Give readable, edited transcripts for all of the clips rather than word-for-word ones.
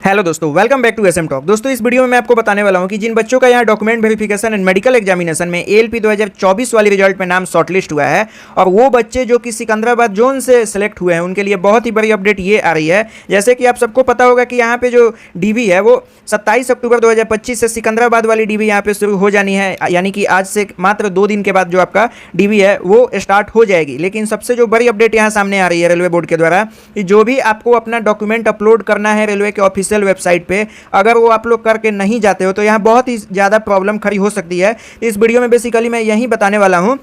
Hello दोस्तों, welcome back to SM talk. दोस्तों, इस वीडियो में मैं आपको बताने वाला हूं कि जिन बच्चों का यहाँ document verification and medical examination में एएलपी 2024 वाली रिजल्ट में नाम शॉर्टलिस्ट हुआ है और वो बच्चे जो कि सिकंदराबाद जोन से सेलेक्ट हुए हैं उनके लिए बहुत ही बड़ी अपडेट ये आ रही है। जैसे कि आप सबको पता होगा कि यहाँ पे जो डीवी है वो 27 अक्टूबर 2025 से सिकंदराबाद वाली डीवी यहाँ पे शुरू हो जानी है, यानी कि आज से मात्र 2 दिन के बाद जो आपका डीवी है वो स्टार्ट हो जाएगी। लेकिन सबसे जो बड़ी अपडेट यहाँ सामने आ रही है रेलवे बोर्ड के द्वारा कि जो भी आपको अपना डॉक्यूमेंट अपलोड करना है रेलवे के ऑफिशियल वेबसाइट पे, अगर वो आप लोग करके नहीं जाते हो तो यहाँ बहुत ही ज़्यादा प्रॉब्लम खड़ी हो सकती है। इस वीडियो में बेसिकली मैं यही बताने वाला हूँ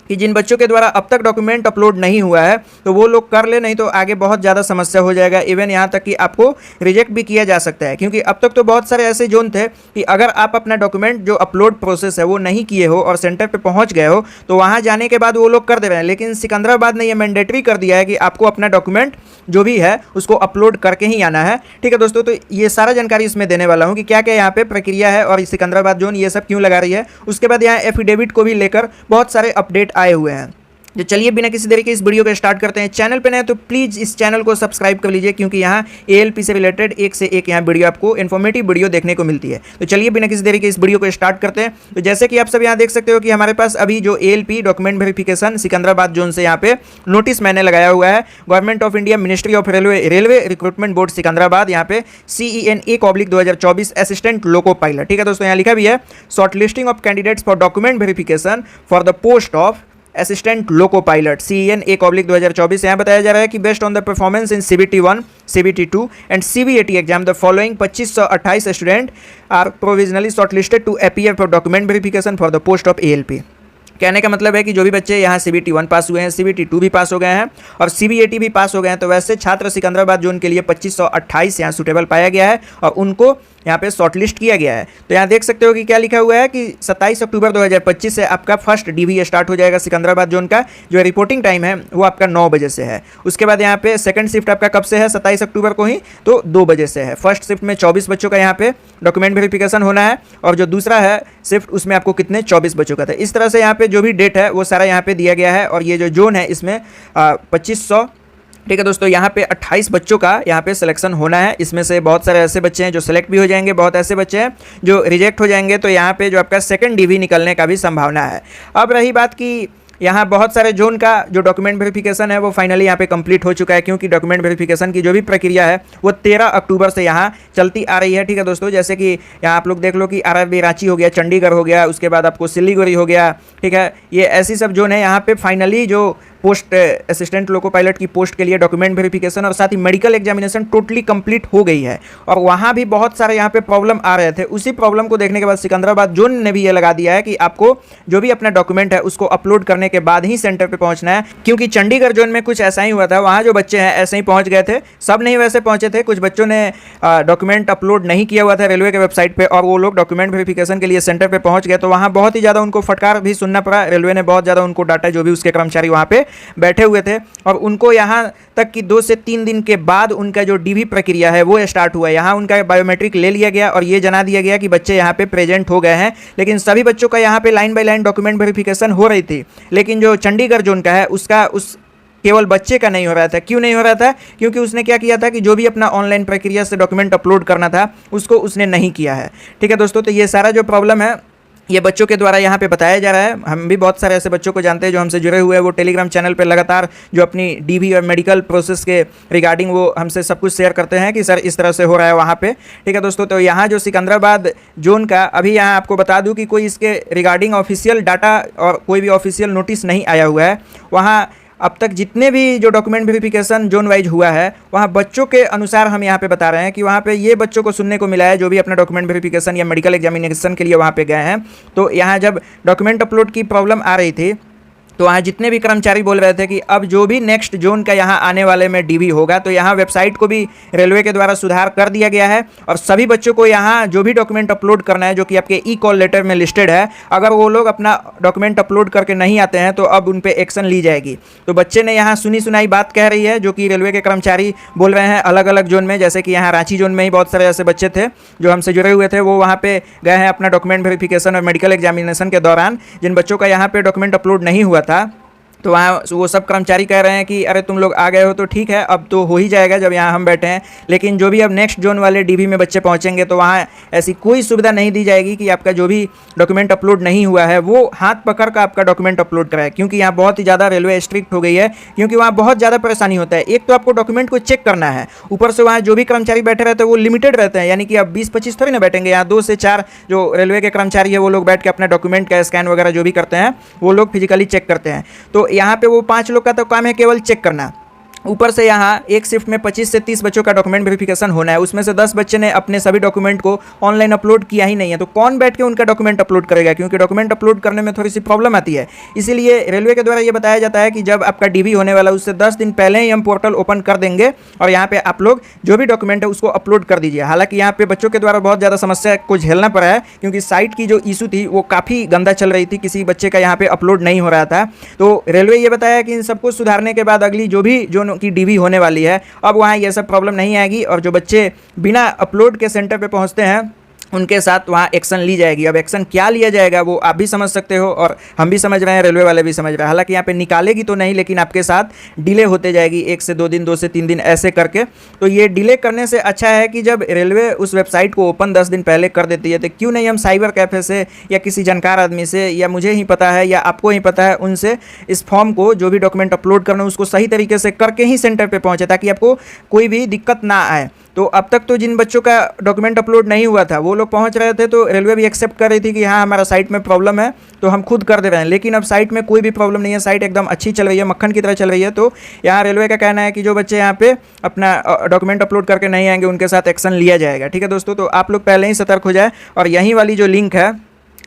कि जिन बच्चों के द्वारा अब तक डॉक्यूमेंट अपलोड नहीं हुआ है तो वो लोग कर ले, नहीं तो आगे बहुत ज़्यादा समस्या हो जाएगा। इवन यहाँ तक कि आपको रिजेक्ट भी किया जा सकता है, क्योंकि अब तक तो बहुत सारे ऐसे जोन थे कि अगर आप अपना डॉक्यूमेंट जो अपलोड प्रोसेस है वो नहीं किए हो और सेंटर पे पहुँच गए हो तो वहाँ जाने के बाद वो लोग कर दे रहे हैं। लेकिन सिकंदराबाद ने यह मैंडेटरी कर दिया है कि आपको अपना डॉक्यूमेंट जो भी है उसको अपलोड करके ही आना है। ठीक है दोस्तों, तो ये सारा जानकारी इसमें देने वाला हूँ कि क्या क्या यहाँ पे प्रक्रिया है और सिकंदराबाद जोन ये सब क्यों लगा रही है। उसके बाद यहाँ एफिडेविट को भी लेकर बहुत सारे अपडेट आए हुए हैं। तो चलिए बिना किसी देरी के इस वीडियो को स्टार्ट करते हैं। चैनल पे नए तो प्लीज़ इस चैनल को सब्सक्राइब कर लीजिए, क्योंकि यहाँ एएलपी से रिलेटेड एक से एक यहाँ वीडियो आपको इन्फॉर्मेटिव वीडियो देखने को मिलती है। तो चलिए बिना किसी देरी के इस वीडियो को स्टार्ट करते हैं। तो जैसे कि आप सब यहाँ देख सकते हो कि हमारे पास अभी जो ALP document verification Secunderabad zone से यहाँ पे नोटिस मैंने लगाया हुआ है। Government of India, ministry of railway recruitment board Secunderabad, यहाँ पे CEN/2024 असिस्टेंट लोको पायलट। ठीक है दोस्तों, यहाँ लिखा भी है short listing of candidates for document verification for the post of assistant loco pilot CEN/2024। यहाँ बताया जा रहा है कि based on the performance in CBT 1, CBT 2 and CBAT exam the following 2528 student are provisionally shortlisted to appear for document verification for the post of ALP। कहने का मतलब है कि जो भी बच्चे यहाँ CBT 1 पास हुए हैं, CBT 2 भी पास हो गए हैं और CBAT भी पास हो गए हैं, तो वैसे छात्र सिकंदराबाद जोन के लिए 2528 यहाँ सूटेबल पाया गया है और उनको यहाँ पे शॉर्टलिस्ट किया गया है। तो यहाँ देख सकते हो कि क्या लिखा हुआ है कि 27 अक्टूबर 2025 से आपका फर्स्ट डीवी स्टार्ट हो जाएगा सिकंदराबाद जोन का। जो रिपोर्टिंग टाइम है वो आपका 9 बजे से है। उसके बाद यहाँ पे सेकंड शिफ्ट आपका कब से है? 27 अक्टूबर को ही, तो 2 बजे से है। फर्स्ट शिफ्ट में 24 बच्चों का यहाँ पे डॉक्यूमेंट वेरिफिकेशन होना है और जो दूसरा है शिफ्ट उसमें आपको कितने 24 बच्चों का था। इस तरह से यहाँ पे जो भी डेट है वो सारा यहाँ पे दिया गया है और ये जो जोन है इसमें 2500। ठीक है दोस्तों, यहाँ पे 28 बच्चों का यहाँ पे सिलेक्शन होना है। इसमें से बहुत सारे ऐसे बच्चे हैं जो सिलेक्ट भी हो जाएंगे, बहुत ऐसे बच्चे हैं जो रिजेक्ट हो जाएंगे। तो यहाँ पे जो आपका सेकंड डीवी निकलने का भी संभावना है। अब रही बात कि यहाँ बहुत सारे जोन का जो डॉक्यूमेंट वेरिफिकेशन है वो फाइनली यहाँ पे कंप्लीट हो चुका है, क्योंकि डॉक्यूमेंट वेरिफिकेशन की जो भी प्रक्रिया है वो 13 अक्टूबर से यहाँ चलती आ रही है। ठीक है दोस्तों, जैसे कि यहाँ आप लोग देख लो कि RRB रांची हो गया, चंडीगढ़ हो गया, उसके बाद आपको सिलीगुड़ी हो गया। ठीक है, ये ऐसी सब जोन है यहाँ पे फाइनली जो पोस्ट असिस्टेंट लोको पायलट की पोस्ट के लिए डॉक्यूमेंट वेरिफिकेशन और साथ ही मेडिकल एग्जामिनेशन टोटली कंप्लीट हो गई है। और वहाँ भी बहुत सारे यहाँ पे प्रॉब्लम आ रहे थे। उसी प्रॉब्लम को देखने के बाद सिकंदराबाद जोन ने भी ये लगा दिया है कि आपको जो भी अपना डॉक्यूमेंट है उसको अपलोड करने के बाद ही सेंटर पे पहुंचना है। क्योंकि चंडीगढ़ जोन में कुछ ऐसा ही हुआ था, वहाँ जो बच्चे हैं ऐसे ही पहुँच गए थे, सब नहीं वैसे पहुँचे थे। कुछ बच्चों ने डॉक्यूमेंट अपलोड नहीं किया हुआ था रेलवे के वेबसाइट पर और वो लोग डॉक्यूमेंट वेरिफिकेशन के लिए सेंटर पर पहुँच गए, तो वहाँ बहुत ही ज़्यादा उनको फटकार भी सुनना पड़ा। रेलवे ने बहुत ज़्यादा उनको डांटा, जो भी उसके कर्मचारी वहाँ पे बैठे हुए थे। और उनको यहाँ तक कि 2 से 3 दिन के बाद उनका जो डीवी प्रक्रिया है वो स्टार्ट हुआ है। यहाँ उनका बायोमेट्रिक ले लिया गया और ये जना दिया गया कि बच्चे यहाँ पे प्रेजेंट हो गए हैं। लेकिन सभी बच्चों का यहाँ पे line by line document verification हो रही थी, लेकिन जो चंडीगढ़ जोन का है उसका केवल बच्चे का नहीं हो रहा था। क्यों नहीं हो रहा था? क्योंकि उसने क्या किया था कि जो भी अपना ऑनलाइन प्रक्रिया से डॉक्यूमेंट अपलोड करना था उसको उसने नहीं किया है। ठीक है दोस्तों, तो ये सारा जो प्रॉब्लम है ये बच्चों के द्वारा यहाँ पे बताया जा रहा है। हम भी बहुत सारे ऐसे बच्चों को जानते हैं जो हमसे जुड़े हुए हैं, वो टेलीग्राम चैनल पे लगातार जो अपनी डीवी और मेडिकल प्रोसेस के रिगार्डिंग वो हमसे सब कुछ शेयर करते हैं कि सर इस तरह से हो रहा है वहाँ पे। ठीक है दोस्तों, तो यहाँ जो सिकंदराबाद जोन का अभी यहाँ आपको बता दूँ कि कोई इसके रिगार्डिंग ऑफिशियल डाटा और कोई भी ऑफिशियल नोटिस नहीं आया हुआ है। वहाँ अब तक जितने भी जो डॉक्यूमेंट वेरिफिकेशन जोन वाइज हुआ है वहाँ बच्चों के अनुसार हम यहाँ पे बता रहे हैं कि वहाँ पे ये बच्चों को सुनने को मिला है जो भी अपना डॉक्यूमेंट वेरिफिकेशन या मेडिकल एग्जामिनेशन के लिए वहाँ पे गए हैं। तो यहाँ जब डॉक्यूमेंट अपलोड की प्रॉब्लम आ रही थी तो वहाँ जितने भी कर्मचारी बोल रहे थे कि अब जो भी नेक्स्ट जोन का यहाँ आने वाले में डीवी होगा, तो यहाँ वेबसाइट को भी रेलवे के द्वारा सुधार कर दिया गया है और सभी बच्चों को यहाँ जो भी डॉक्यूमेंट अपलोड करना है जो कि आपके ई-कॉल लेटर में लिस्टेड है, अगर वो लोग अपना डॉक्यूमेंट अपलोड करके नहीं आते हैं तो अब उन पर एक्शन ली जाएगी। तो बच्चे ने यहाँ सुनी सुनाई बात कह रही है जो कि रेलवे के कर्मचारी बोल रहे हैं अलग अलग जोन में। जैसे कि यहाँ रांची जोन में ही बहुत सारे ऐसे बच्चे थे जो हमसे जुड़े हुए थे, वो वहाँ पे गए हैं अपना डॉक्यूमेंट वेरिफिकेशन और मेडिकल एग्जामिनेशन के दौरान। जिन बच्चों का यहाँ पे डॉक्यूमेंट अपलोड नहीं हुआ था तो वहाँ वो सब कर्मचारी कह रहे हैं कि अरे तुम लोग आ गए हो तो ठीक है, अब तो हो ही जाएगा जब यहाँ हम बैठे हैं, लेकिन जो भी अब नेक्स्ट जोन वाले डीबी में बच्चे पहुँचेंगे तो वहाँ ऐसी कोई सुविधा नहीं दी जाएगी कि आपका जो भी डॉक्यूमेंट अपलोड नहीं हुआ है वो हाथ पकड़ कर आपका डॉक्यूमेंट अपलोड कराए, क्योंकि यहाँ बहुत ही ज़्यादा रेलवे स्ट्रिक्ट हो गई है, क्योंकि वहाँ बहुत ज़्यादा परेशानी होता है। एक तो आपको डॉक्यूमेंट को चेक करना है, ऊपर से वहाँ जो भी कर्मचारी बैठे रहते हैं वो लिमिटेड रहते हैं, यानी कि अब 20-25 थोड़ी ना बैठेंगे, यहाँ 2 से 4 जो रेलवे के कर्मचारी है वो लोग बैठ के अपने डॉक्यूमेंट का स्कैन वगैरह जो भी करते हैं वो लोग फिजिकली चेक करते हैं। तो यहाँ पे वो 5 लोग का तो काम है केवल चेक करना। ऊपर से यहाँ एक शिफ्ट में 25 से 30 बच्चों का डॉक्यूमेंट वेरिफिकेशन होना है, उसमें से 10 बच्चे ने अपने सभी डॉक्यूमेंट को ऑनलाइन अपलोड किया ही नहीं है, तो कौन बैठ के उनका डॉक्यूमेंट अपलोड करेगा, क्योंकि डॉक्यूमेंट अपलोड करने में थोड़ी सी प्रॉब्लम आती है। इसीलिए रेलवे के द्वारा ये बताया जाता है कि जब आपका डीबी होने वाला उससे 10 दिन पहले ही हम पोर्टल ओपन कर देंगे और यहाँ पे आप लोग जो भी डॉक्यूमेंट है उसको अपलोड कर दीजिए। हालांकि यहाँ पे बच्चों के द्वारा बहुत ज़्यादा समस्या को झेलना पड़ा है, क्योंकि साइट की जो इशू थी वो काफ़ी गंदा चल रही थी, किसी बच्चे का यहाँ पे अपलोड नहीं हो रहा था। तो रेलवे ये बताया कि इन सबको सुधारने के बाद अगली जो भी जोन की डीबी होने वाली है अब वहाँ ये सब प्रॉब्लम नहीं आएगी, और जो बच्चे बिना अपलोड के सेंटर पे पहुँचते हैं उनके साथ वहाँ एक्शन ली जाएगी। अब एक्शन क्या लिया जाएगा वो आप भी समझ सकते हो और हम भी समझ रहे हैं, रेलवे वाले भी समझ रहे हैं। हालांकि यहाँ पे निकालेगी तो नहीं, लेकिन आपके साथ डिले होते जाएगी 1 से 2 दिन, 2 से 3 दिन ऐसे करके। तो ये डिले करने से अच्छा है कि जब रेलवे उस वेबसाइट को ओपन 10 दिन पहले कर देती है तो क्यों नहीं हम साइबर कैफ़े से या किसी जानकार आदमी से, या मुझे ही पता है या आपको ही पता है, उनसे इस फॉर्म को जो भी डॉक्यूमेंट अपलोड करना उसको सही तरीके से करके ही सेंटर पर पहुँचे, ताकि आपको कोई भी दिक्कत ना आए। तो अब तक तो जिन बच्चों का डॉक्यूमेंट अपलोड नहीं हुआ था वो लोग पहुंच रहे थे तो रेलवे भी एक्सेप्ट कर रही थी कि हाँ हमारा साइट में प्रॉब्लम है तो हम खुद कर दे रहे हैं, लेकिन अब साइट में कोई भी प्रॉब्लम नहीं है, साइट एकदम अच्छी चल रही है, मक्खन की तरह चल रही है। तो यहाँ रेलवे का कहना है कि जो बच्चे यहाँ पे अपना डॉक्यूमेंट अपलोड करके नहीं आएंगे उनके साथ एक्शन लिया जाएगा। ठीक है दोस्तों, तो आप लोग पहले ही सतर्क हो जाए, और यहीं वाली जो लिंक है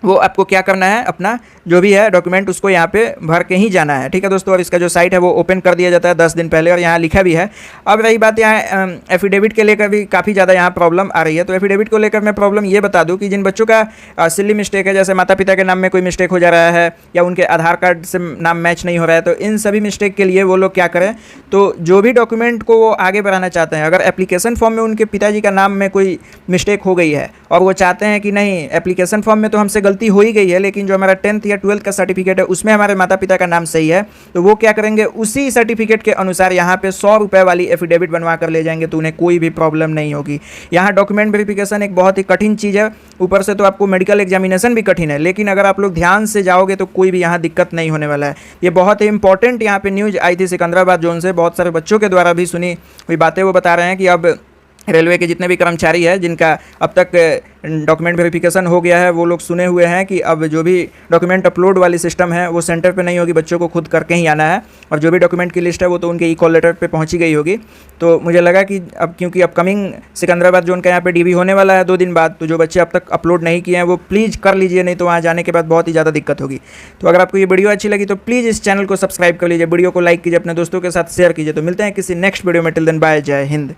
वो आपको क्या करना है, अपना जो भी है डॉक्यूमेंट उसको यहाँ पे भर के ही जाना है। ठीक है दोस्तों, और इसका जो साइट है वो ओपन कर दिया जाता है 10 दिन पहले, और यहाँ लिखा भी है। अब रही बात यहाँ एफिडेविट के लेकर भी काफ़ी ज़्यादा यहाँ प्रॉब्लम आ रही है। तो एफिडेविट को लेकर मैं प्रॉब्लम ये बता दूँ कि जिन बच्चों का सिली मिस्टेक है, जैसे माता पिता के नाम में कोई मिस्टेक हो जा रहा है या उनके आधार कार्ड से नाम मैच नहीं हो रहा है, तो इन सभी मिस्टेक के लिए वो लोग क्या करें, तो जो भी डॉक्यूमेंट को वो आगे बढ़ाना चाहते हैं, अगर एप्लीकेशन फॉर्म में उनके पिताजी का नाम में कोई मिस्टेक हो गई है और वो चाहते हैं कि नहीं एप्लीकेशन फॉर्म में तो हमसे गलती हो ही गई है, लेकिन जो हमारा 10th या 12th का सर्टिफिकेट है उसमें हमारे माता पिता का नाम सही है, तो वो क्या करेंगे, उसी सर्टिफिकेट के अनुसार यहाँ पे 100 रुपये वाली एफिडेविट बनवा कर ले जाएंगे, तो उन्हें कोई भी प्रॉब्लम नहीं होगी। यहाँ डॉक्यूमेंट वेरिफिकेशन एक बहुत ही कठिन चीज़ है, ऊपर से तो आपको मेडिकल एग्जामिनेशन भी कठिन है, लेकिन अगर आप लोग ध्यान से जाओगे तो कोई भी यहाँ दिक्कत नहीं होने वाला है। ये बहुत ही इंपॉर्टेंट यहाँ पे न्यूज़ आई थी सिकंदराबाद जोन से, बहुत सारे बच्चों के द्वारा भी सुनी हुई बातें वो बता रहे हैं कि अब रेलवे के जितने भी कर्मचारी हैं जिनका अब तक डॉक्यूमेंट वेरिफिकेशन हो गया है, वो लोग सुने हुए हैं कि अब जो भी डॉक्यूमेंट अपलोड वाली सिस्टम है वो सेंटर पे नहीं होगी, बच्चों को खुद करके ही आना है, और जो भी डॉक्यूमेंट की लिस्ट है वो तो उनके ई कॉल लेटर पे पहुंची गई होगी। तो मुझे लगा कि अब क्योंकि अपकमिंग सिकंदराबाद जोन का यहाँ पे डीबी होने वाला है 2 दिन बाद, तो जो बच्चे अब तक अपलोड नहीं किए हैं वो प्लीज़ कर लीजिए, नहीं तो वहाँ जाने के बाद बहुत ही ज़्यादा दिक्कत होगी। तो अगर आपको ये वीडियो अच्छी लगी तो प्लीज़ इस चैनल को सब्सक्राइब कर लीजिए, वीडियो को लाइक कीजिए, अपने दोस्तों के साथ शेयर कीजिए। तो मिलते हैं किसी नेक्स्ट वीडियो में, टिल देन बाय, जय हिंद।